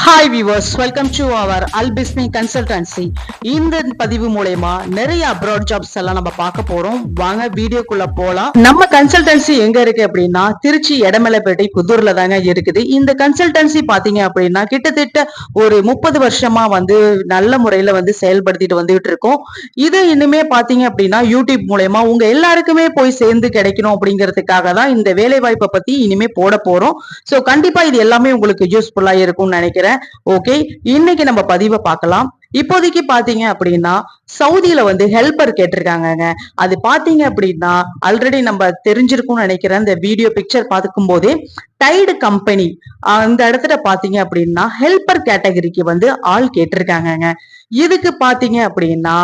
Hi viewers, welcome to our Albismi consultancy. இந்த பதிவு மூலமா நிறைய அப்ராட் ஜாப்ஸ் எல்லாம் நம்ம பார்க்க போறோம். வாங்க வீடியோக்குள்ள போலாம். நம்ம கன்சல்டன்சி எங்க இருக்கு அப்படின்னா திருச்சி எடமலைப்பேட்டை புதூர்ல தாங்க இருக்குது. இந்த கன்சல்டன்சி பாத்தீங்க அப்படின்னா கிட்டத்தட்ட ஒரு 30 வருஷமா நல்ல முறையில செயல்படுத்திட்டு வந்துட்டு இருக்கோம். இது இனிமே பாத்தீங்க அப்படின்னா யூடியூப் மூலமா உங்க எல்லாருக்குமே போய் சேர்ந்து கிடைக்கணும் அப்படிங்கிறதுக்காக தான் இந்த வேலை வாய்ப்பை பத்தி இனிமே போட போறோம். சோ கண்டிப்பா இது எல்லாமே உங்களுக்கு யூஸ்ஃபுல்லா இருக்கும்னு நினைக்கிறேன். ஓகே, இன்னைக்கு நம்ம பதிவை பார்க்கலாம். இப்போதைக்கு பாத்தீங்க அப்படின்னா சவுதியில ஹெல்பர் கேட்டிருக்காங்க. அது பாத்தீங்க அப்படின்னா ஆல்ரெடி நம்ம தெரிஞ்சிருக்கும்னு நினைக்கிறேன். இந்த வீடியோ பிக்சர் பார்க்கும் போதே டைடு கம்பெனி அந்த இடத்துல பாத்தீங்க அப்படின்னா ஹெல்பர் கேட்டகரிக்கு ஆள் கேட்டிருக்காங்க. இதுக்கு பாத்தீங்க அப்படின்னா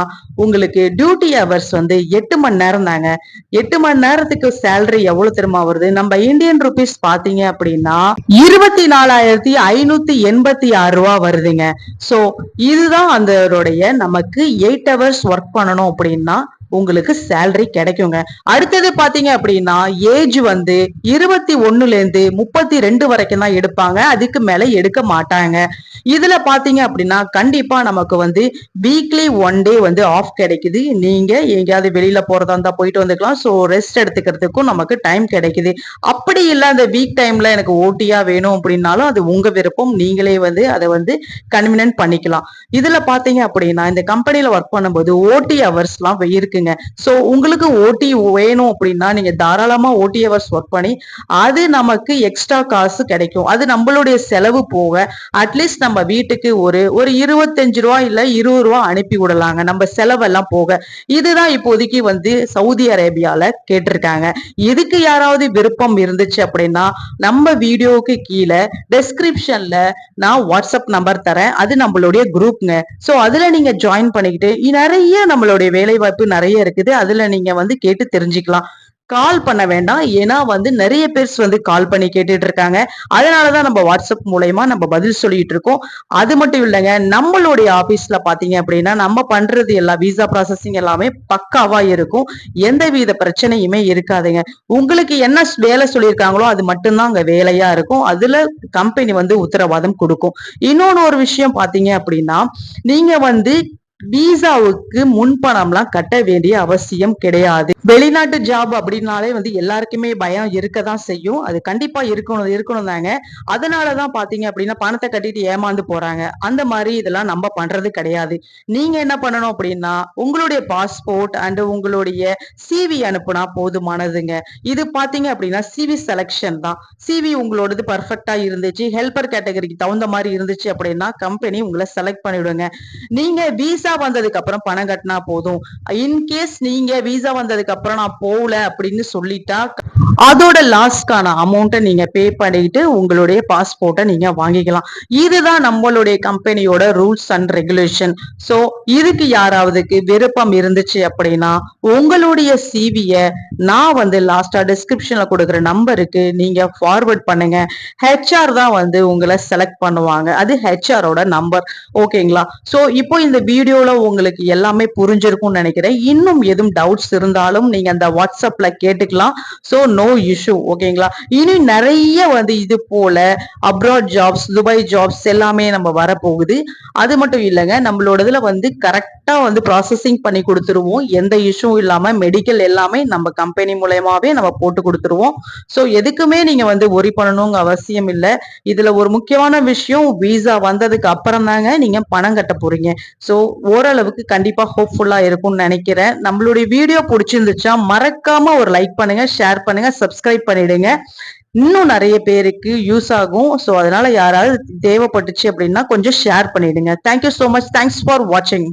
உங்களுக்கு டியூட்டி ஹவர்ஸ் 8 மணி நேரம் தாங்க. 8 மணி நேரத்துக்கு சேலரி எவ்வளவு தெரியுமா வருது? நம்ம இந்தியன் ருபீஸ் பாத்தீங்க அப்படின்னா 24,586 ரூபாய் வருதுங்க. சோ இதுதான் அதோடைய நமக்கு 8 ஹவர்ஸ் ஒர்க் பண்ணணும் அப்படின்னா உங்களுக்கு சேலரி கிடைக்குங்க. அடுத்தது பாத்தீங்க அப்படின்னா ஏஜ் 21ல இருந்து 32 வரைக்கும் தான் எடுப்பாங்க. அதுக்கு மேல எடுக்க மாட்டாங்க. இதுல பாத்தீங்க அப்படின்னா கண்டிப்பா நமக்கு வீக்லி 1 டே ஆஃப் கிடைக்குது. நீங்க எங்கேயாவது வெளியில போறதா இருந்தா போயிட்டு வந்துக்கலாம். சோ ரெஸ்ட் எடுத்துக்கிறதுக்கும் நமக்கு டைம் கிடைக்குது. அப்படி இல்ல அந்த வீக் டைம்ல எனக்கு ஓட்டியா வேணும் அப்படின்னாலும் அது உங்க விருப்பம். நீங்களே அதை கன்வீனியன்ட் பண்ணிக்கலாம். இதுல பாத்தீங்க அப்படின்னா இந்த கம்பெனில ஒர்க் பண்ணும்போது ஓடி ஹவர்ஸ் எல்லாம் இருக்குங்க. சோ உங்களுக்கு ஓடி வேணும் அப்படின்னா நீங்க தாராளமா ஓடி ஹவர்ஸ் ஒர்க் பண்ணி அது நமக்கு எக்ஸ்ட்ரா காசு கிடைக்கும். அது நம்மளுடைய செலவு போக அட்லீஸ்ட் நம்ம வீட்டுக்கு ஒரு 25 ரூபாய் இல்ல 20 ரூபாய் அனுப்பி விடலாங்க, நம்ம செலவெல்லாம் போக. இதுதான் இப்போதைக்கு சவுதி அரேபியால கேட்டிருக்காங்க. இதுக்கு யாராவது விருப்பம் இருந்துச்சு அப்படின்னா நம்ம வீடியோவுக்கு கீழே டெஸ்கிரிப்ஷன்ல நான் வாட்ஸ்அப் நம்பர் தரேன். அது நம்மளுடைய குரூப்ங்க. சோ அதுல நீங்க ஜாயின் பண்ணிக்கிட்டு நிறைய நம்மளுடைய வேலை வாய்ப்பு நிறைய இருக்குது. அதுல நீங்க கேட்டு தெரிஞ்சுக்கலாம். கால் பண்ண வேண்டாம். ஏன்னா நிறைய பேர் கால் பண்ணி கேட்டுட்டு இருக்காங்க. அதனாலதான் நம்ம வாட்ஸ்அப் மூலயமா நம்ம பதில் சொல்லிட்டு இருக்கோம். அது மட்டும் இல்லைங்க, நம்மளுடைய ஆபீஸ்ல பாத்தீங்க அப்படின்னா நம்ம பண்றது எல்லாம் விசா ப்ராசஸிங் எல்லாமே பக்காவா இருக்கும். எந்த வித பிரச்சனையுமே இருக்காதுங்க. உங்களுக்கு என்ன வேலை சொல்லியிருக்காங்களோ அது மட்டும்தான் அங்க வேலையா இருக்கும். அதுல கம்பெனி உத்தரவாதம் கொடுக்கும். இன்னொன்னு ஒரு விஷயம் பாத்தீங்க அப்படின்னா நீங்க விசாவுக்கு முன்பணம்லாம் கட்ட வேண்டிய அவசியம் கிடையாது. வெளிநாட்டு ஜாப் அப்படின்னாலே எல்லாருக்குமே பயம் இருக்கதான் செய்யும். அது கண்டிப்பா இருக்கணும் தாங்க. அதனாலதான் பாத்தீங்க அப்படின்னா பணத்தை கட்டிட்டு ஏமாந்து போறாங்க. அந்த மாதிரி இதெல்லாம் நம்ம பண்றது கிடையாது. நீங்க என்ன பண்ணணும் அப்படின்னா உங்களுடைய பாஸ்போர்ட் அண்ட் உங்களுடைய சிவி அனுப்புனா போதுமானதுங்க. இது பாத்தீங்க அப்படின்னா சிவி செலக்ஷன் தான். சிவி உங்களோடது பர்ஃபெக்டா இருந்துச்சு, ஹெல்பர் கேட்டகரிக்கு தகுந்த மாதிரி இருந்துச்சு அப்படின்னா கம்பெனி உங்களை செலக்ட் பண்ணிவிடுங்க. நீங்க விசா வந்ததுக்கு அப்புறம் பணம் கட்டினா போதும். இன்கேஸ் நீங்க விசா வந்ததுக்கு அப்புறம் நான் போகல அப்படின்னு சொல்லிட்டா அதோட லாஸ்க்கான அமௌண்ட்டை நீங்க பே பண்ணிட்டு உங்களுடைய பாஸ்போர்ட்டை நீங்க வாங்கிக்கலாம். இதுதான் நம்மளுடைய கம்பெனியோட ரூல்ஸ் அண்ட் ரெகுலேஷன். சோ இதுக்கு யாராவதுக்கு விருப்பம் இருந்துச்சு அப்படின்னா உங்களுடைய சிவிய நான் லாஸ்டா டிஸ்கிரிப்ஷன்ல கொடுக்குற நம்பருக்கு நீங்க ஃபார்வர்ட் பண்ணுங்க. ஹெச்ஆர் தான் உங்களை செலக்ட் பண்ணுவாங்க. அது ஹெச்ஆரோட நம்பர். ஓகேங்களா? சோ இப்போ இந்த வீடியோல உங்களுக்கு எல்லாமே புரிஞ்சிருக்கும்னு நினைக்கிறேன். இன்னும் எதுவும் டவுட்ஸ் இருந்தாலும் நீங்க அந்த வாட்ஸ்அப்ல கேட்டுக்கலாம். So no issue. ஓகேங்களா? இனி நிறைய இது போல அப்ராட் ஜாப்ஸ், துபாய் ஜாப்ஸ் எல்லாமே நம்ம வரப்போகுது. அது மட்டும் இல்லைங்க, நம்மளோடதுல கரெக்டா ப்ராசஸிங் பண்ணி கொடுத்துருவோம். எந்த இஷ்யூ இல்லாம மெடிக்கல் எல்லாமே நம்ம கம்பெனி மூலயமாவே நம்ம போட்டு கொடுத்துருவோம். சோ எதுக்குமே நீங்க ஒரி பண்ணணுங்க அவசியம் இல்லை. இதுல ஒரு முக்கியமான விஷயம், விசா வந்ததுக்கு அப்புறம் தாங்க நீங்க பணம் கட்ட போறீங்க. சோ ஓரளவுக்கு கண்டிப்பா ஹோப்ஃபுல்லா இருக்கும்னு நினைக்கிறேன். நம்மளுடைய வீடியோ பிடிச்சிருந்துச்சா மறக்காம ஒரு லைக் பண்ணுங்க, ஷேர் பண்ணுங்க, சப்ஸ்கிரைப் பண்ணிடுங்க. இன்னும் நிறைய பேருக்கு யூஸ் ஆகும். சோ அதனால யாராவது தேவைப்பட்டுச்சு அப்படின்னா கொஞ்சம் ஷேர் பண்ணிடுங்க. Thank you so much. Thanks for வாட்சிங்.